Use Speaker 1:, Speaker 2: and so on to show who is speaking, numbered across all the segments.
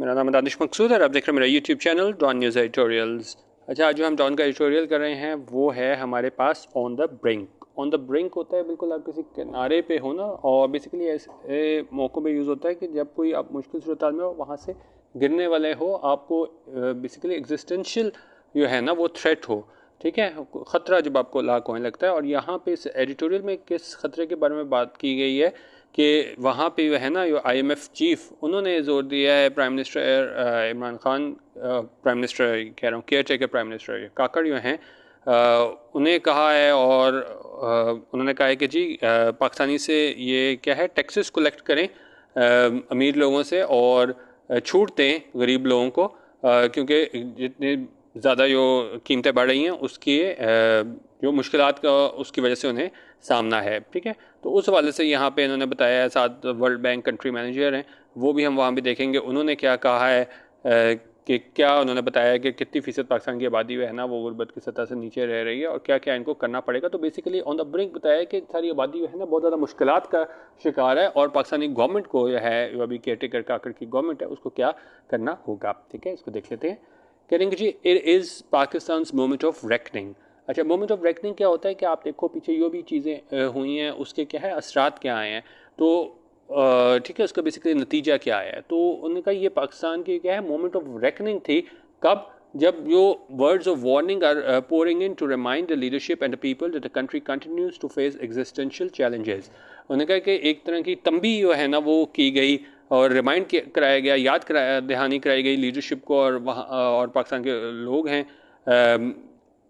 Speaker 1: मेरा नाम है दानिश मकसूद और आप देख रहे हैं मेरा YouTube channel Dawn News editorials. अच्छा, आज जो हम डॉन का एडिटोरियल कर रहे हैं वो है हमारे पास on the brink. On the brink होता है बिल्कुल आप किसी किनारे पे हो ना, और बेसिकली ऐसे मौक़ों पे यूज़ होता है कि जब कोई आप मुश्किल सूरत में हो, वहाँ से गिरने वाले हो, आपको बेसिकली एग्जिस्टेंशियल जो है ना वो थ्रेट हो, ठीक है, ख़तरा जब आपको लाक होने लगता है। और यहाँ पे इस एडिटोरियल में किस ख़तरे के बारे में बात की गई है कि वहाँ पे जो है ना जो IMF चीफ उन्होंने जोर दिया है, prime minister Imran Khan, prime minister कह रहा हूँ, केयर टेकर प्राइम मिनिस्टर काकड़ जो हैं, उन्हें कहा है और उन्होंने कहा है कि जी पाकिस्तानी से ये क्या है, टैक्सेस कलेक्ट करें अमीर लोगों से और छूट दें गरीब लोगों को, क्योंकि जितने ज़्यादा जो कीमतें बढ़ रही हैं उसकी जो मुश्किलात का उसकी वजह से उन्हें सामना है, ठीक है। तो उस हवाले से यहाँ पे इन्होंने बताया है, साथ वर्ल्ड बैंक कंट्री मैनेजर हैं वो भी हम वहाँ भी देखेंगे उन्होंने क्या कहा है, कि क्या उन्होंने बताया कि कितनी फ़ीसद पाकिस्तान की आबादी है ना वो गुर्बत की सतह से नीचे रह रही है और क्या क्या इनको करना पड़ेगा। तो बेसिकली ऑन द ब्रिंक बताया कि सारी आबादी है ना बहुत ज़्यादा मुश्किलात का शिकार है और पाकिस्तानी गवर्नमेंट को जो है, जो अभी केयर टेकर काकड़ की गवर्नमेंट है, उसको क्या करना होगा, ठीक है। इसको देख लेते हैं। कहेंगे जी, it is Pakistan moment of reckoning. अच्छा, मोमेंट ऑफ रेकनिंग क्या होता है कि आप देखो पीछे जो भी चीज़ें हुई हैं उसके क्या है, असरात क्या आए हैं, तो ठीक है, उसका बेसिकली नतीजा क्या आया है। तो उन्होंने कहा ये पाकिस्तान की क्या है मोमेंट ऑफ रेकनिंग थी। कब? जब जो words of warning are pouring in to remind the leadership and the people that the country continues to face existential challenges. उन्होंने कहा कि एक तरह की तंबी जो है ना वो की गई और रिमाइंड कराया गया, याद कराया, दहानी कराई गई लीडरशिप को और वहाँ और पाकिस्तान के लोग हैं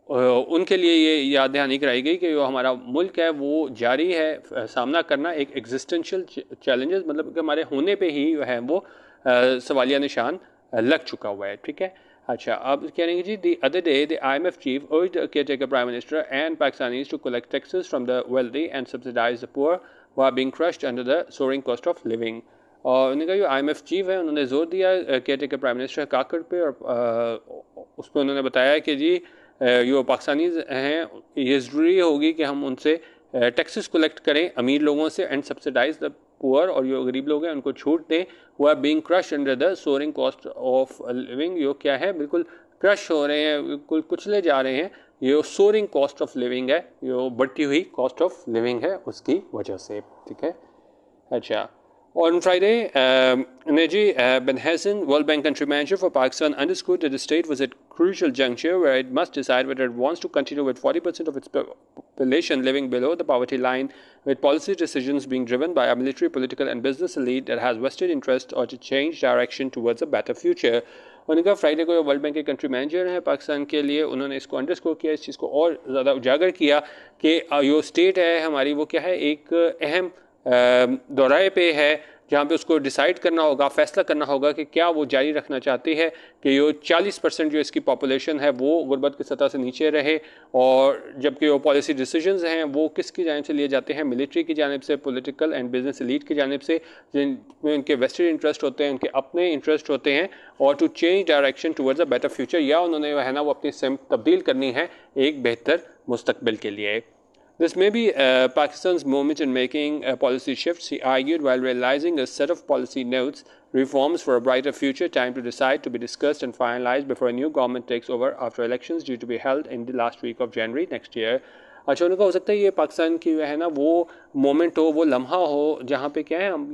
Speaker 1: उनके लिए ये याद दहानी कराई गई कि जो हमारा मुल्क है वो जारी है सामना करना एक एग्जिस्टेंशियल चैलेंजेस, मतलब कि हमारे होने पे ही है वो सवालिया निशान लग चुका हुआ है, ठीक है। अच्छा, अब कह रहे हैं जी, the other day the IMF chief urged the caretaker prime minister and Pakistanis to collect taxes from the wealthy and subsidize the poor who are being crushed under the soaring cost of living। और उन्होंने कहा जो IMF chief है उन्होंने जोर दिया care taker prime minister काकड़ पे और उस पर उन्होंने बताया कि जी जो पाकिस्तानी हैं ये ज़रूरी होगी कि हम उनसे टैक्सेस कलेक्ट करें अमीर लोगों से एंड सब्सिडाइज द पुअर, और जो गरीब लोग हैं उनको छूट दें। वो are being crush under the soaring cost of living, जो क्या है बिल्कुल क्रश हो रहे हैं, बिल्कुल कुचले जा रहे हैं, ये सोरिंग कॉस्ट ऑफ लिविंग है, जो बढ़ती हुई कॉस्ट ऑफ लिविंग है उसकी वजह से, ठीक है। अच्छा, on Friday, Neji Ben Hassan, World Bank country manager for Pakistan, underscored that the state was at a crucial juncture where it must decide whether it wants to continue with 40% of its population living below the poverty line, with policy decisions being driven by a military, political and business elite that has vested interest, or to change direction towards a better future। उन्होंने कहा Friday को world bank के country manager हैं पाकिस्तान के लिए, उन्होंने इसको underscore किया, इस चीज़ को और ज़्यादा उजागर किया कि जो स्टेट है हमारी वो क्या है, एक अहम दौराए पे है जहाँ पे उसको डिसाइड करना होगा, फैसला करना होगा कि क्या वो जारी रखना चाहती है कि जो 40% जो इसकी पॉपुलेशन है वो गुर्बत की सतह से नीचे रहे, और जबकि वो पॉलिसी डिसीजंस हैं वो किसकी जानिब से लिए जाते हैं, मिलिट्री की जानिब से, पॉलिटिकल एंड बिजनेस एलीट की जानिब से, जिनमें उनके वेस्टेड इंटरेस्ट होते हैं, उनके अपने इंटरेस्ट होते हैं, और to change direction towards a better future, या उन्होंने है ना वो अपनी सिम तब्दील करनी है एक बेहतर मुस्तकबिल के लिए। This may be Pakistan's moment in making policy shifts, he argued, while realizing a set of policy notes, reforms for a brighter future, time to decide, to be discussed and finalized before a new government takes over after elections due to be held in the last week of January next year। अच्छा, उनका हो सकता है ये पाकिस्तान की है ना वो मोमेंट हो, वो लम्हा हो जहाँ पे क्या है हम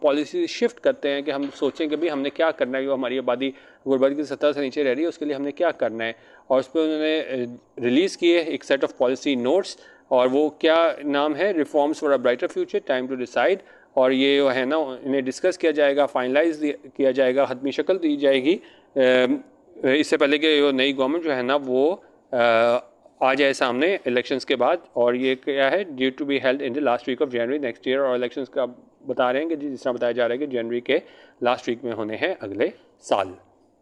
Speaker 1: पॉलिसी शिफ्ट करते हैं कि हम सोचें कि भाई हमने क्या करना है, जो हमारी आबादी गुर्बत की सतह से नीचे रह रही है उसके लिए हमने क्या करना है, और उस पर उन्होंने रिलीज़ किए एक सेट ऑफ पॉलिसी नोट्स, और वो क्या नाम है, reforms for a brighter future, time to decide. और ये जो है ना इन्हें डिस्कस किया जाएगा, फाइनलाइज किया जाएगा, हतमी शक्ल दी जाएगी इससे पहले कि जो नई गवर्नमेंट जो है ना वो आ जाए सामने इलेक्शंस के बाद। और ये क्या है, due to be held in the last week of January next year, और इलेक्शंस का बता रहे हैं कि जिस तरह बताया जा रहा है कि जनवरी के लास्ट वीक में होने हैं अगले साल,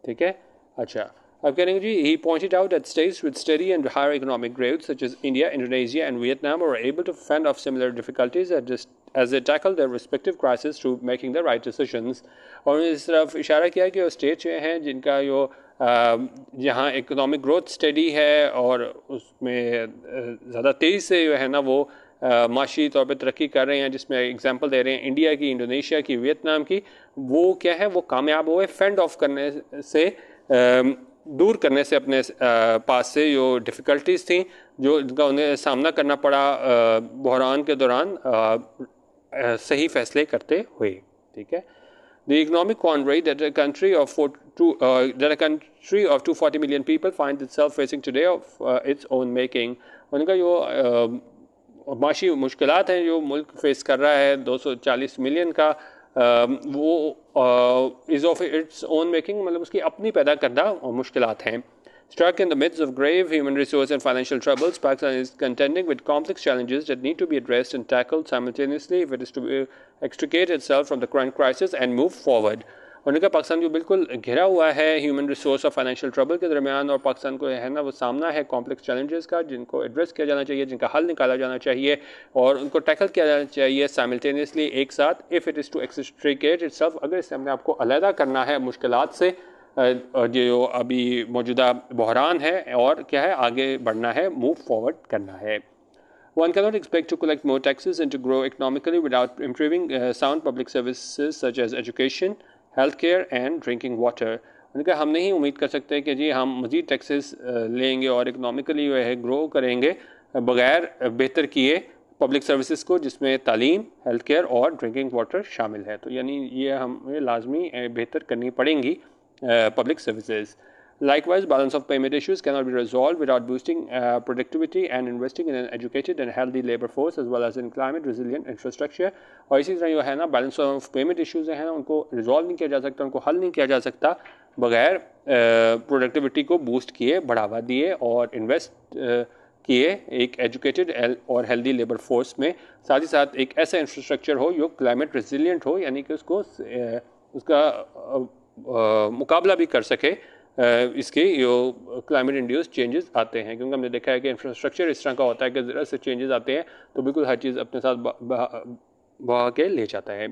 Speaker 1: ठीक है। अच्छा, अब कह रहे हैं जी, he pointed out that states with steady and higher economic growth such as India, Indonesia and Vietnam are able to fend off similar difficulties as they tackle their respective crises through making the right decisions। और इस तरफ इशारा किया कि वो states हैं जिनका जो जहाँ इकोनॉमिक ग्रोथ स्टेडी है और उसमें ज़्यादा तेज़ी से जो है ना वो माशी तौर पे तरक्की कर रहे हैं, जिसमें एग्जांपल दे रहे हैं इंडिया की, इंडोनेशिया की, वियतनाम की, वो क्या है, वो कामयाब हुए फेंड ऑफ करने से, दूर करने से अपने पास से जो डिफ़िकल्टीज़ थी, जो जिनका उन्हें सामना करना पड़ा बहरान के दौरान, सही फैसले करते हुए। ठीक है। The economic quandary that a country of 240 million people finds itself facing today of its own making. उनका जो माशी मुश्किलात हैं जो मुल्क फेस कर रहा है 240 मिलियन का, वो is of its own making, मतलब उसकी अपनी पैदा करदा मुश्किलात हैं। Struck in the midst of grave human resource and financial troubles, Pakistan is contending with complex challenges that need to be addressed and tackled simultaneously if it is to extricate itself from the current crisis and move forward. उन्होंने कहा पाकिस्तान जो बिल्कुल घिरा हुआ है human resource और financial trouble के दरमियान, और पाकिस्तान को है ना वो सामना है कॉम्प्लेक्स चैलेंजेस का, जिनको एड्रेस किया जाना चाहिए, जिनका हल निकाला जाना चाहिए और उनको टैकल किया जाना चाहिए साइमल्टेनियसली एक साथ। If it is to extricate itself, अगर इससे हमने आपको अलहदा करना है मुश्किलात से, जो अभी मौजूदा बहरान है, और क्या है, आगे बढ़ना है, मूव फॉरवर्ड करना है। One cannot expect to collect more taxes and to grow economically without improving sound public services such as education, health care and drinking water. उन्होंने कहा हम नहीं उम्मीद कर सकते कि जी हम मज़ीद टैक्सेस लेंगे और इकनॉमिकली जो है ग्रो करेंगे बग़ैर बेहतर किए पब्लिक सर्विसेज को, जिसमें तालीम, हेल्थ केयर और ड्रिंकिंग वाटर शामिल है। तो यानी ये हमें लाजमी बेहतर करनी पड़ेंगी public services. Likewise, balance of payment issues cannot be resolved without boosting productivity and investing in an educated and healthy labor force as well as in climate resilient infrastructure. और इसी तरह जो है ना बैलेंस ऑफ पेमेंट इश्यूज हैं उनको resolve नहीं किया जा सकता, उनको हल नहीं किया जा सकता बगैर प्रोडक्टिविटी को बूस्ट किए, बढ़ावा दिए और इन्वेस्ट किए एक एजुकेटेड और हेल्दी लेबर फोर्स में, साथ ही साथ एक ऐसा इंफ्रास्ट्रक्चर हो जो क्लाइमेट रेजिलियंट हो, यानी कि उसका मुकाबला भी कर सके इसके जो क्लाइमेट इंड्यूस चेंजेस आते हैं। क्योंकि हमने देखा है कि इंफ्रास्ट्रक्चर इस तरह का होता है कि ज़रा से चेंजेस आते हैं तो बिल्कुल हर चीज़ अपने साथ बहा के ले जाता है।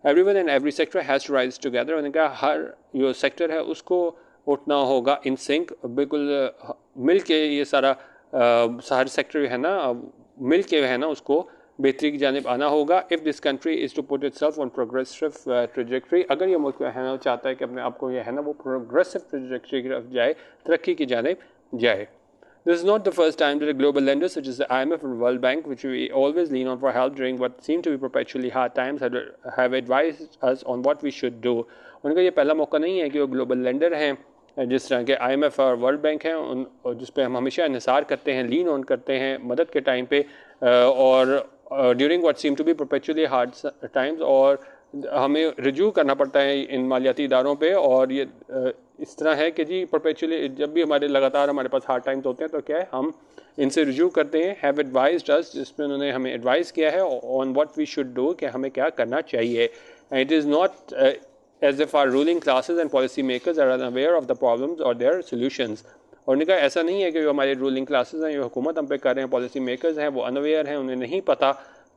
Speaker 1: Everyone and every sector has to rise together, उन्होंने कहा हर जो सेक्टर है उसको उठना होगा इन सिंक, बिल्कुल मिल के ये सारा हर सेक्टर है ना मिल के है ना उसको बेहतरी की जानिब आना होगा। If this country is to put itself on progressive trajectory, अगर ये मुल्क है ना चाहता है कि अपने आप को ये है ना वो प्रोग्रेसिव ट्रेजेक्ट्री की तरफ जाए, तरक्की की जानिब जाए। This is not the first time that a global lenders such as the IMF and World Bank, which we always lean on for help during what seem to be perpetually hard times, have advised us on what we should do. उनका ये पहला मौका नहीं है कि वो global lender हैं जिस तरह के IMF और वर्ल्ड बैंक हैं, उन जिस पे हम हमेशा इन्हिसार करते हैं, लीन ऑन करते हैं मदद के टाइम पे और during what seem to be perpetually hard times, और हमें रिज्यू करना पड़ता है इन मालियाती इदारों पे। और ये इस तरह है कि जी परपेचुअली जब भी हमारे लगातार हमारे पास हार्ड टाइम्स होते हैं तो क्या है हम इनसे रिज्यू करते हैं। हैव एडवाइज्ड अस, जिसमें उन्होंने हमें एडवाइस किया है on what we should do, कि हमें क्या करना चाहिए। And it is not as if our ruling classes and policy makers are unaware of the problems और देयर सॉल्यूशंस। और उन्होंने कहा ऐसा नहीं है कि जो हमारे रूलिंग क्लासेस हैं, जो हुकूमत हम पे कर रहे हैं, पॉलिसी मेकर्स हैं, वो अनअवेयर हैं, उन्हें नहीं पता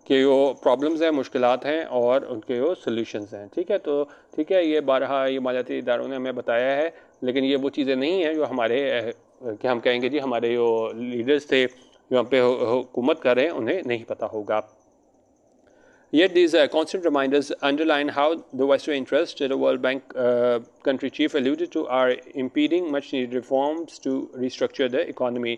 Speaker 1: कि वो प्रॉब्लम्स हैं, मुश्किलात हैं और उनके वो सॉल्यूशंस हैं। ठीक है, तो ठीक है, ये बारहा ये मालियाती इदारों ने हमें बताया है, लेकिन ये वो चीज़ें नहीं हैं जो हमारे कि हम कहेंगे जी हमारे जो लीडर्स थे जो हम पे हुकूमत कर रहे हैं उन्हें नहीं पता होगा। Yet these constant reminders underline how the Western interests that the World Bank country chief alluded to are impeding much-needed reforms to restructure the economy.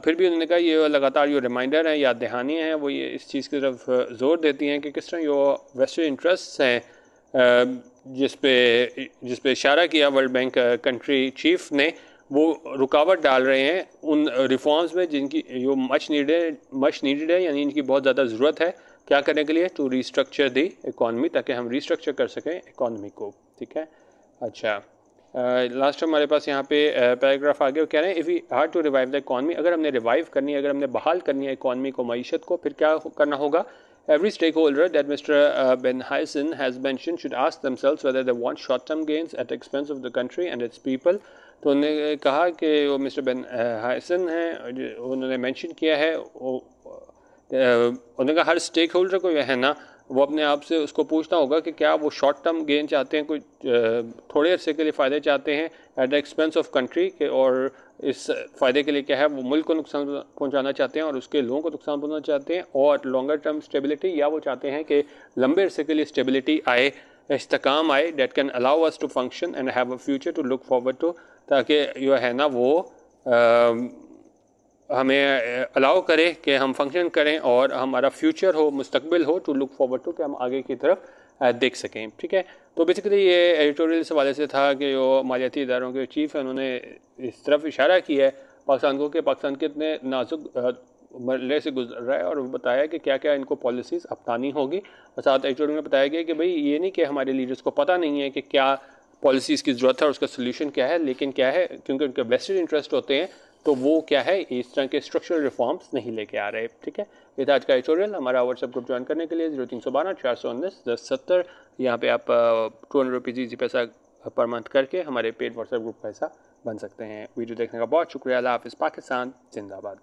Speaker 1: फिर भी उन्होंने कहा ये लगातार जो रिमाइंडर हैं, याद दहानी हैं, वो ये इस चीज़ की तरफ जोर देती हैं कि किस तरह जो वेस्टर्न इंटरेस्ट्स हैं जिस पे इशारा किया वर्ल्ड बैंक कंट्री चीफ ने, वो रुकावट डाल रहे हैं उन रिफॉर्म्स में जिनकी जो मच नीडेड है, यानी इनकी बहुत ज़्यादा ज़रूरत है। क्या करने के लिए? टू रीस्ट्रक्चर दी इकॉनमी, ताकि हम रीस्ट्रक्चर कर सकें इकॉनमी को। ठीक है, अच्छा लास्ट हमारे पास यहाँ पे पैराग्राफ आगे वो कह रहे हैं if we had to revive the economy, अगर हमने रिवाइव करनी है, अगर हमने बहाल करनी है इकॉनमी को, मईशत को, फिर क्या करना होगा? Every stakeholder that Mr. Ben Hyson has mentioned should ask themselves whether they want short-term gains at the expense of the country and its people. तो उन्होंने कहा कि वो मिस्टर बेन हाइसन हैं, उन्होंने मेंशन किया है, उन्होंने कहा हर स्टेक होल्डर को जो है ना वो अपने आप से उसको पूछना होगा कि क्या वो शॉर्ट टर्म गेन चाहते हैं, कोई थोड़े अरसे के लिए फ़ायदे चाहते हैं at the expense of country के, और इस फ़ायदे के लिए क्या है वो मुल्क को नुकसान पहुंचाना चाहते हैं और उसके लोगों को नुकसान पहुंचाना चाहते हैं, और लॉन्गर टर्म स्टेबिलिटी, या वो चाहते हैं कि लंबे अरसे के लिए स्टेबिलिटी आए, इस्तेकाम आए, that can allow us to function and have a future to look forward to, ताकि जो है ना वो हमें अलाउ करे कि हम फंक्शन करें और हमारा फ्यूचर हो, मुस्तकबिल हो, टू लुक फॉरवर्ड टू, कि हम आगे की तरफ देख सकें। ठीक है, तो बेसिकली ये एडिटोरियल इस हवाले से था कि जो मालियाती इदारों के चीफ हैं उन्होंने इस तरफ इशारा किया है पाकिस्तान को कि पाकिस्तान कितने नाजुक मरले से गुजर रहा है, और बताया कि क्या क्या इनको पॉलिसीज़ अपनानी होगी। और साथ एडिटोरियल में बताया गया कि भाई ये नहीं कि हमारे लीडर्स को पता नहीं है कि क्या पॉलिसीज़ की ज़रूरत है और उसका सोल्यूशन क्या है, लेकिन क्या है क्योंकि उनके वेस्टेड इंटरेस्ट होते हैं तो वो क्या है इस तरह के स्ट्रक्चरल रिफॉर्म्स नहीं लेके आ रहे। ठीक है, ये था आज का एडिटोरियल। हमारा व्हाट्सएप ग्रुप ज्वाइन करने के लिए 0312 419 1070, यहाँ पे आप 200 रुपीज़ ईजी पैसा पर मंथ करके हमारे पेड व्हाट्सएप ग्रुप का हिस्सा बन सकते हैं। वीडियो देखने का बहुत शुक्रिया। अल्लाह हाफ़िज़। पाकिस्तान जिंदाबाद।